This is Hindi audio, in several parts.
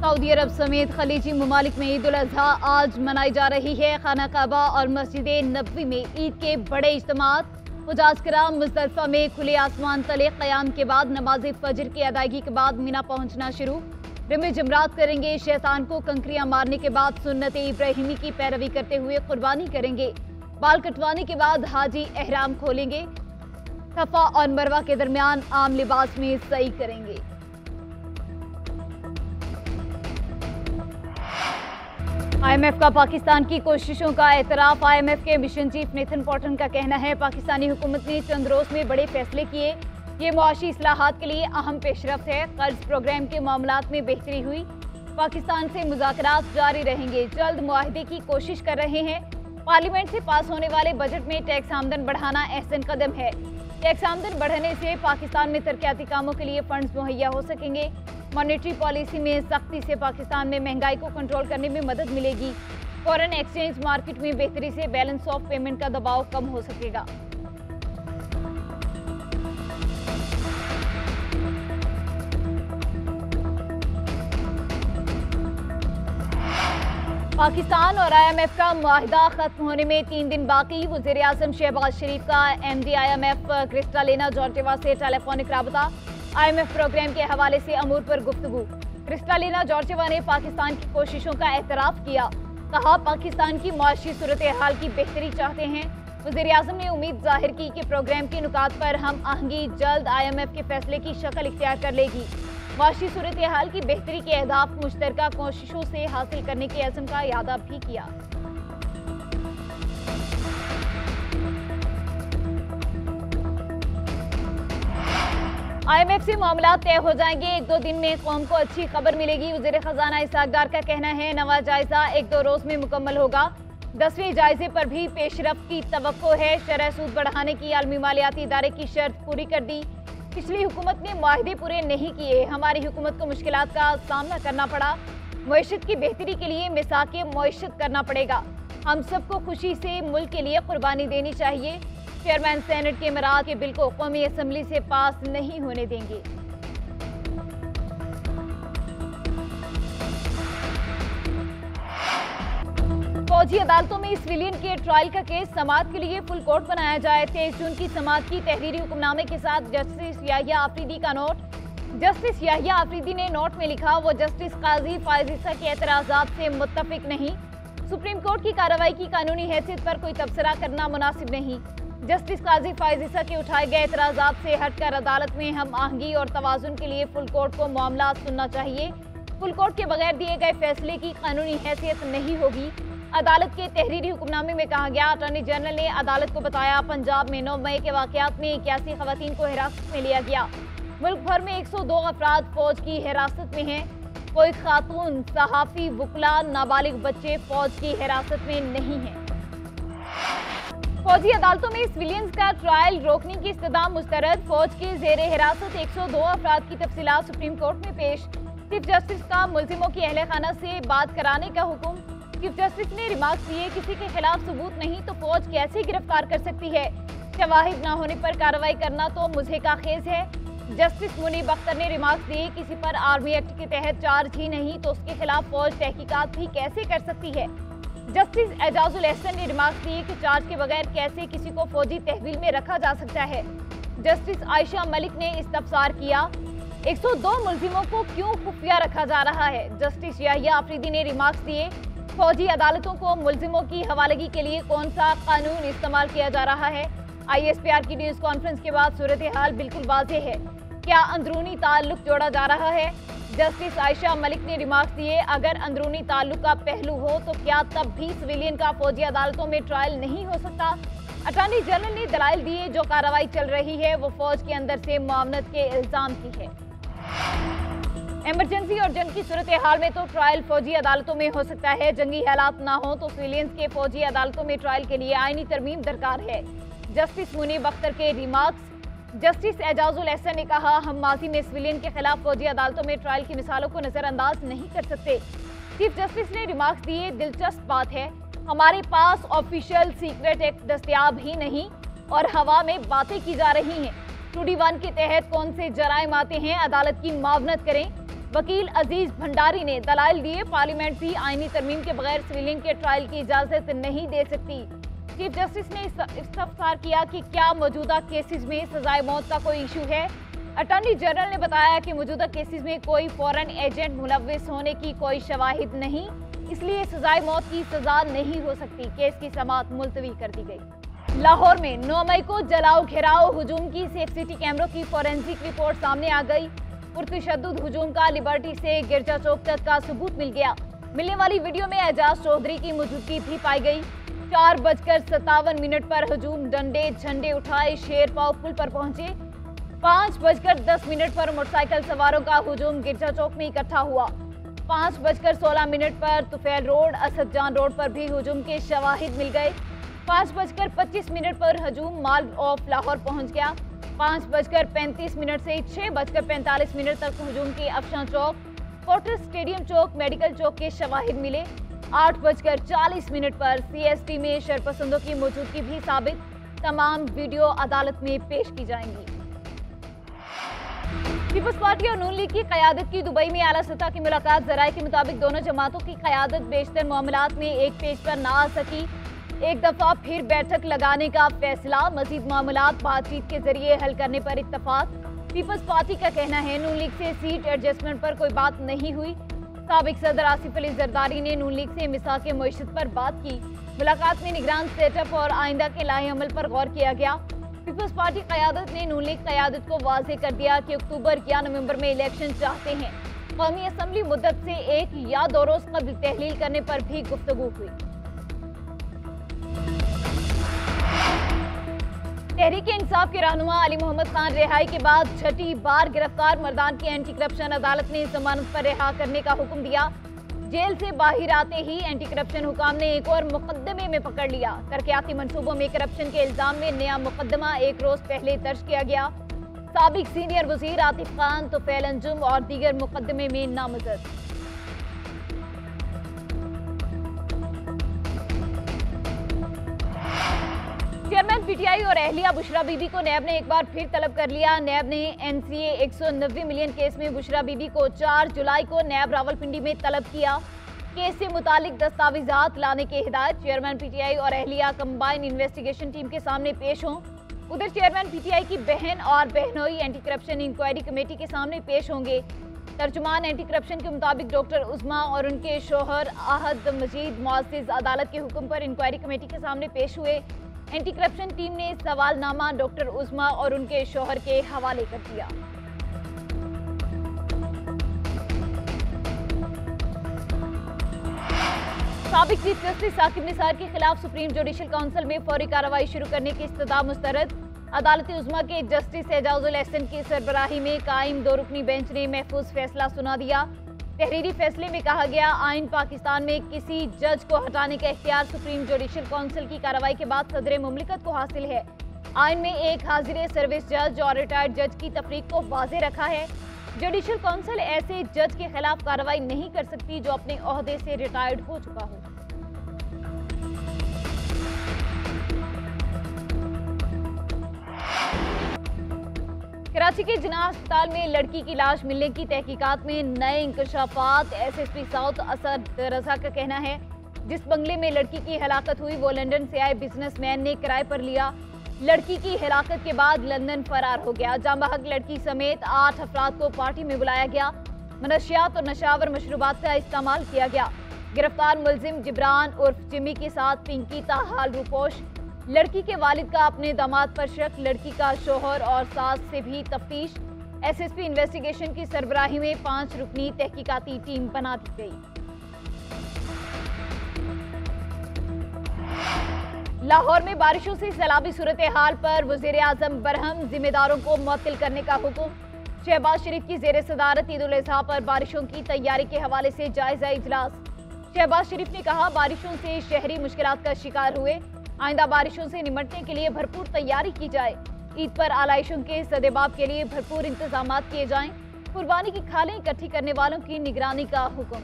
सऊदी अरब समेत खलीजी ममालिक में ईद उल अजहा आज मनाई जा रही है। खाना काबा और मस्जिद नबवी में ईद के बड़े इज्तिमात। हुजाज किराम मुज़दलिफ़ा में खुले आसमान तले क़याम के बाद नमाज फजर की अदायगी के बाद मिना पहुंचना शुरू। रमे जमरात करेंगे। शैतान को कंकरियां मारने के बाद सुन्नत इब्राहिमी की पैरवी करते हुए कुर्बानी करेंगे। बाल कटवाने के बाद हाजी एहराम खोलेंगे। सफ़ा और मरवा के दरमियान आम लिबास में सई करेंगे। IMF का पाकिस्तान की कोशिशों का एतराफ। IMF के मिशन चीफ नेथन पॉटन का कहना है, पाकिस्तानी हुकूमत ने चंद रोज में बड़े फैसले किए। ये मुआशी इस्लाहात के लिए अहम पेशरफ्त है। कर्ज प्रोग्राम के मामलात में बेहतरी हुई। पाकिस्तान से मुज़ाकरात जारी रहेंगे। जल्द मुआहदे की कोशिश कर रहे हैं। पार्लियामेंट से पास होने वाले बजट में टैक्स आमदन बढ़ाना अहसन कदम है। टैक्स आमदन बढ़ने से पाकिस्तान में तरक्याती कामों के लिए फंड्स मुहैया हो सकेंगे। मॉनेटरी पॉलिसी में सख्ती से पाकिस्तान में महंगाई को कंट्रोल करने में मदद मिलेगी। फॉरेन एक्सचेंज मार्केट में बेहतरी से बैलेंस ऑफ पेमेंट का दबाव कम हो सकेगा। पाकिस्तान और IMF का मुआहिदा खत्म होने में 3 दिन बाकी। वज़ीर आज़म शहबाज शरीफ का MD IMF क्रिस्टालिना जॉर्जिवा से टेलीफोनिक राबता। IMF प्रोग्राम के हवाले से अमूर पर गुफ्तगू। क्रिस्टालिना जॉर्जिवा ने पाकिस्तान की कोशिशों का एतराफ़ किया। कहा, पाकिस्तान की मुआशी सूरत हाल की बेहतरी चाहते हैं। वज़ीर आज़म ने उम्मीद जाहिर की कि प्रोग्राम के नुकात पर हम आहंगी जल्द IMF के फैसले की शक्ल इख्तियार कर लेगी। मुआशी सूरत हाल की बेहतरी के अहदाफ मुश्तरका कोशिशों से हासिल करने के अज़्म का यादा भी किया। IMF से मामला तय हो जाएंगे। 1-2 दिन में कौम को अच्छी खबर मिलेगी। वज़ीर खजाना इसाक डार का कहना है, नवा जायजा 1-2 रोज में मुकम्मल होगा। 10वें जायजे पर भी पेशरफ्त की तवक्को है। शरह सूद बढ़ाने की आलमी मालियाती इदारे की शर्त पूरी कर दी। पिछली हुकूमत ने मुआहदे पूरे नहीं किए। हमारी हुकूमत को मुश्किलात का सामना करना पड़ा। मईशत की बेहतरी के लिए मिसाके मईशत करना पड़ेगा। हम सबको खुशी से मुल्क के लिए कुर्बानी देनी चाहिए। चेयरमैन सेनेट के इमरात के बिल को कौमी असम्बली से पास नहीं होने देंगे। फौजी अदालतों में सिविलियन के ट्रायल का केस समाअत के लिए फुल कोर्ट बनाया जाए। 23 जून की समाअत की तहरीरी हुक्मनामे के साथ जस्टिस याहिया आफरीदी का नोट। जस्टिस याहिया आफरीदी ने नोट में लिखा, वो जस्टिस काजी फायज ईसा के एतराज़ात से मुत्तफिक नहीं। सुप्रीम कोर्ट की कार्रवाई की कानूनी हैसियत पर कोई तबसरा करना मुनासिब नहीं। जस्टिस काजी फायज ईसा के उठाए गए एतराज़ात से हटकर अदालत में हम आहंगी और तवाज़ुन के लिए फुल कोर्ट को मामला सुनना चाहिए। फुल कोर्ट के बगैर दिए गए फैसले की कानूनी हैसियत नहीं होगी। अदालत के तहरीरी हुक्मनामे में कहा गया, अटॉर्नी जनरल ने अदालत को बताया, पंजाब में 9 मई के वाक़यात में 81 खवातीन को हिरासत में लिया गया। मुल्क भर में 102 अफराद फौज की हिरासत में हैं। कोई खातून, सहाफ़ी, वुकला, नाबालिग बच्चे फौज की हिरासत में नहीं हैं। फौजी अदालतों में सिविलियंस का ट्रायल रोकने की इस्तदा मुस्तरद। फौज के जेर हिरासत 102 अफराद की तफसीलात सुप्रीम कोर्ट में पेश। चीफ जस्टिस का मुल्जिमों की अहले खाना से बात कराने का हुक्म। चीफ जस्टिस ने रिमार्क्स दिए, किसी के खिलाफ सबूत नहीं तो फौज कैसे गिरफ्तार कर सकती है। शवाहिद न होने पर कार्रवाई करना तो मुझे का खेज है। जस्टिस मुनीब अख्तर ने रिमार्क्स दिए, किसी पर आर्मी एक्ट के तहत चार्ज ही नहीं तो उसके खिलाफ फौज तहकीकात भी कैसे कर सकती है। जस्टिस एजाजुल एहसन ने रिमार्क्स दिए कि चार्ज के बगैर कैसे किसी को फौजी तहवील में रखा जा सकता है। जस्टिस आयशा मलिक ने इस्तफसार किया, 102 मुल्जिमों को क्यों खुफिया रखा जा रहा है। जस्टिस याहिया आफरीदी ने रिमार्क्स दिए, फौजी अदालतों को मुल्जिमों की हवालगी के लिए कौन सा कानून इस्तेमाल किया जा रहा है। ISPR की न्यूज़ कॉन्फ्रेंस के बाद सूरत हाल बिल्कुल वाज़ेह है। क्या अंदरूनी ताल्लुक जोड़ा जा रहा है। जस्टिस आयशा मलिक ने रिमार्क्स दिए, अगर अंदरूनी ताल्लुक का पहलू हो तो क्या तब भी सिविलियन का फौजी अदालतों में ट्रायल नहीं हो सकता। अटॉर्नी जनरल ने दलाइल दिए, जो कार्रवाई चल रही है वो फौज के अंदर से मुआवनत के इल्जाम की है। इमरजेंसी और जंग की सूरत हाल में तो ट्रायल फौजी अदालतों में हो सकता है। जंगी हालात ना हो तो सिविलियंस के फौजी अदालतों में ट्रायल के लिए आईनी तरमीम दरकार है। जस्टिस मुनीब अख्तर के रिमार्क्स। जस्टिस एजाजुल एहसन ने कहा, हम माजी में सिविलियन के खिलाफ फौजी अदालतों में ट्रायल की मिसालों को नजरअंदाज नहीं कर सकते। चीफ जस्टिस ने रिमार्क्स दिए, दिलचस्प बात है, हमारे पास ऑफिशियल सीक्रेट एक्ट दस्तयाब ही नहीं और हवा में बातें की जा रही हैं। 2D1 के तहत कौन से जराइम आते हैं, अदालत की मावनत करें। वकील अजीज भंडारी ने दलाइल दिए, पार्लियामेंट भी आईनी तरमीम के बगैर सिविलियन के ट्रायल की इजाजत नहीं दे सकती। चीफ जस्टिस ने इस्तफसार किया कि क्या मौजूदा केसेस में सजाए मौत का कोई इशू है। अटॉर्नी जनरल ने बताया कि मौजूदा केसेस में कोई फॉरेन एजेंट मुलव्विस होने की कोई शवाहिद नहीं, इसलिए सजाए मौत की सजा नहीं हो सकती। केस की समाअत मुलतवी कर दी गई। लाहौर में 9 मई को जलाओ घेराव हुजूम की सीसीटीवी कैमरों की फोरेंसिक रिपोर्ट सामने आ गई। पुरतशद्दुद हुजूम का लिबर्टी से गिरजा चौक तक का सबूत मिल गया। मिलने वाली वीडियो में एजाज चौधरी की मौजूदगी भी पाई गई। 4:57 पर हुजूम डंडे झंडे उठाए शेरपाव पुल पर पहुंचे। 5:10 पर मोटरसाइकिल सवारों का हुजूम गिरजा चौक में इकट्ठा हुआ। 5:16 पर तुफैल रोड असद जान रोड पर भी हुजूम के शवाहिद मिल गए। 5:25 पर हुजूम मॉल ऑफ लाहौर पहुंच गया। 5:35 से 6:45 तक हुजूम के अफशां चौक, फोर्ट्रेस स्टेडियम चौक, मेडिकल चौक के शवाहिद मिले। 8:40 पर CST में शरपसंदों की मौजूदगी भी साबित। तमाम वीडियो अदालत में पेश की जाएंगी। पीपल्स पार्टी और नून लीग की क़यादत की दुबई में आला सतह की मुलाकात। ज़राए के मुताबिक दोनों जमातों की क़यादत बेशतर मामलात में एक पेज पर ना आ सकी। एक दफा फिर बैठक लगाने का फैसला, मजीद मामलात बातचीत के जरिए हल करने पर इत्तफाक। पीपल्स पार्टी का कहना है नून लीग से सीट एडजस्टमेंट पर कोई बात नहीं हुई। साबिक सदर आसिफ अली जरदारी ने नून लीग से मिसाक मईशत पर बात की। मुलाकात में निगरान सेटअप और आइंदा के लाहे अमल पर गौर किया गया। पीपल्स पार्टी क़यादत ने नून लीग क़यादत को वाज़ेह कर दिया कि अक्टूबर या नवंबर में इलेक्शन चाहते हैं। कौमी असम्बली मुद्दत से 1 या 2 रोज कबल तहलील करने पर भी गुफ्तगू हुई। तहरीक इंसाफ के रहनुमा अली मोहम्मद खान रिहाई के बाद छठी बार गिरफ्तार मर्दान की एंटी करप्शन अदालत ने जमानत पर रिहा करने का हुक्म दिया। जेल से बाहर आते ही एंटी करप्शन हुकाम ने एक और मुकदमे में पकड़ लिया। तरक्याती मंसूबों में करप्शन के इल्जाम में नया मुकदमा 1 रोज पहले दर्ज किया गया। साबिक सीनियर वजीर आतिफ खान, तुफैल अंजुम और दीगर मुकदमे में नामजद। चेयरमैन पीटीआई और अहलिया बुशरा बीबी को नैब ने एक बार फिर तलब कर लिया। नैब ने NCA 190 मिलियन केस में बुशरा बीबी को 4 जुलाई को नैब रावलपिंडी में तलब किया। केस से मुतालिक दस्तावेजात लाने की हिदायत। चेयरमैन पीटीआई और अहलिया कंबाइन इन्वेस्टिगेशन टीम के सामने पेश हों। उधर चेयरमैन पीटीआई की बहन और बहनोई एंटी करप्शन इंक्वायरी कमेटी के सामने पेश होंगे। तर्जुमान एंटी करप्शन के मुताबिक डॉक्टर उस्मा और उनके शोहर आहद मजीद मुअज़्ज़िज़ अदालत के हुक्म पर इंक्वायरी कमेटी के सामने पेश हुए। एंटी करप्शन टीम ने सवालनामा डॉक्टर उस्मा और उनके शोहर के हवाले कर दिया। साबिक चीफ जस्टिस साकिब निसार के खिलाफ सुप्रीम जुडिशल काउंसिल में फौरी कार्रवाई शुरू करने की इस्तदा मुस्तरद। अदालती उज़्मा के जस्टिस एजाजुल एहसन की सरबराही में कायम 2 रुकनी बेंच ने महफूज फैसला सुना दिया। तहरीरी फैसले में कहा गया, आइन पाकिस्तान में किसी जज को हटाने का इख्तियार सुप्रीम जुडिशल काउंसिल की कार्रवाई के बाद सदर मुमलिकत को हासिल है। आइन में एक हाजिर सर्विस जज और रिटायर्ड जज की तफरीक को वाज़ेह रखा है। जुडिशल काउंसिल ऐसे जज के खिलाफ कार्रवाई नहीं कर सकती जो अपने ओहदे से रिटायर्ड हो चुका हो। कराची के जिन्ना अस्पताल में लड़की की लाश मिलने की तहकीकात में नए इंकशाफात। SSP साउथ असद रजा का कहना है, जिस बंगले में लड़की की हलाकत हुई वो लंदन से आए बिजनेसमैन ने किराए पर लिया। लड़की की हिलाकत के बाद लंदन फरार हो गया। जांबहक लड़की समेत 8 अफराद को पार्टी में बुलाया गया। मनशियात और नशावर मशरूबात का इस्तेमाल किया गया। गिरफ्तार मुलजिम जिब्रान उर्फ जिमी के साथ पिंकी ताहाल रूपोश। लड़की के वालिद का अपने दामाद पर शक। लड़की का शोहर और सास से भी तफ्तीश। SSP इन्वेस्टिगेशन की सरबराही में 5 रुकनी तहकीकाती टीम बना दी गई। लाहौर में बारिशों से सैलाबी सूरत हाल पर वज़ीर आज़म बरहम, जिम्मेदारों को मुअत्तल करने का हुक्म। शहबाज शरीफ की ज़ेर सदारत ईद उल अज़हा पर बारिशों की तैयारी के हवाले से जायजा इजलास। शहबाज शरीफ ने कहा, बारिशों से शहरी मुश्किलात का शिकार हुए, आइंदा बारिशों से निमटने के लिए भरपूर तैयारी की जाए। ईद पर आलाइशों के सदेबाब के लिए भरपूर इंतजाम किए जाएं। कुर्बानी की खालें इकट्ठी करने वालों की निगरानी का हुक्म।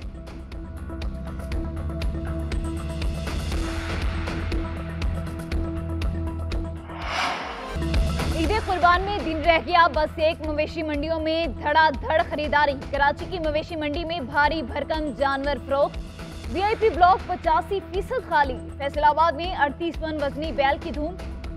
ईद कुर्बान में दिन रह गया, बस एक मवेशी मंडियों में धड़ाधड़ खरीदारी। कराची की मवेशी मंडी में भारी भरकम जानवर फरोख्त। वीआईपी ब्लॉक 85% खाली। फैसलाबाद में 38 मन वजनी बैल की धूम।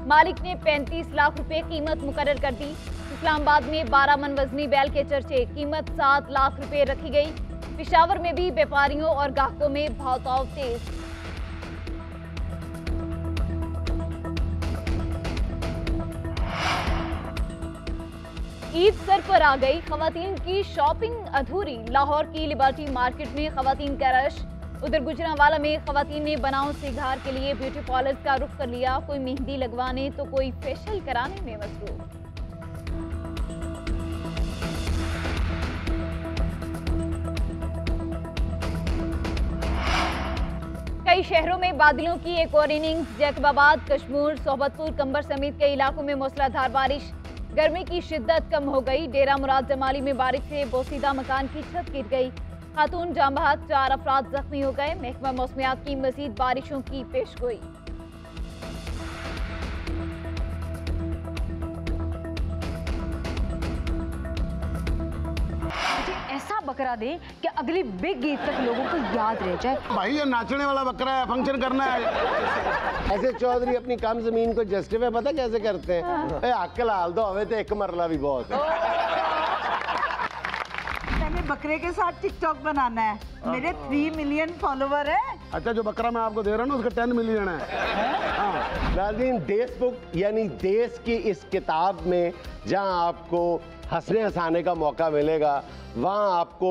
मालिक ने 35 लाख रुपए कीमत मुकर्रर कर दी। इस्लामाबाद में 12 मन वजनी बैल के चर्चे, कीमत 7 लाख रुपए रखी गई। पेशावर में भी व्यापारियों और ग्राहकों में भाव-ताव तेज। ईद सर पर आ गई, खवातीन की शॉपिंग अधूरी। लाहौर की लिबर्टी मार्केट में खवातीन का रश। उधर गुजरांवाला में खवातीन ने बनाव सिंगार के लिए ब्यूटी पार्लर का रुख कर लिया। कोई मेहंदी लगवाने तो कोई फेशियल कराने में मसरूफ। कई शहरों में बादलों की एक और इनिंग्स। जैकबाबाद, कश्मीर, सोहबतपुर, कंबर समेत कई इलाकों में मूसलाधार बारिश। गर्मी की शिद्दत कम हो गई। डेरा मुराद जमाली में बारिश से बोसीदा मकान की छत गिर गई। खातून जाम बहक, 4 अफराद जख्मी हो गए। महकमा मौसमियात की मजीद बारिशों की पेशगोई। ऐसा बकरा दे कि अगली बिग ईद तक लोगों को याद रह जाए। भाई ये नाचने वाला बकरा है, फंक्शन करना है। ऐसे चौधरी अपनी कम जमीन को जस्टिफाई पता कैसे करते हैं? अक्ल हाल दो हवे तो एक मरला भी बहुत है। मैंने बकरे के साथ टिकटॉक बनाना है। मेरे 3 मिलियन फॉलोवर है। अच्छा, जो बकरा मैं आपको दे रहा हूँ ना उसका 10 मिलियन है। नाज़रीन, देश बुक यानी देश की इस किताब में जहाँ आपको हंसने हंसाने का मौका मिलेगा, वहाँ आपको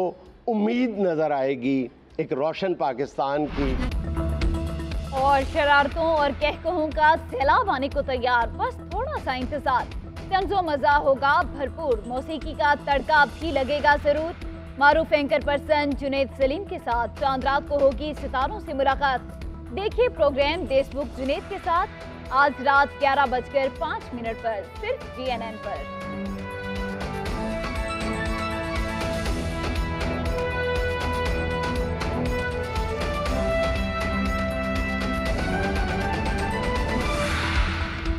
उम्मीद नजर आएगी एक रोशन पाकिस्तान की। और शरारतों और कहकहों का सैलाब आने को तैयार, बस थोड़ा सा इंतजार। तंज़ो मजा होगा भरपूर, मौसीकी का तड़का भी लगेगा जरूर। मारूफ एंकर पर्सन जुनैद सलीम के साथ चांद रात को होगी सितारों से मुलाकात। देखिए प्रोग्राम देशबुक जुनैद के साथ आज रात 11:05 पर, सिर्फ GNN पर।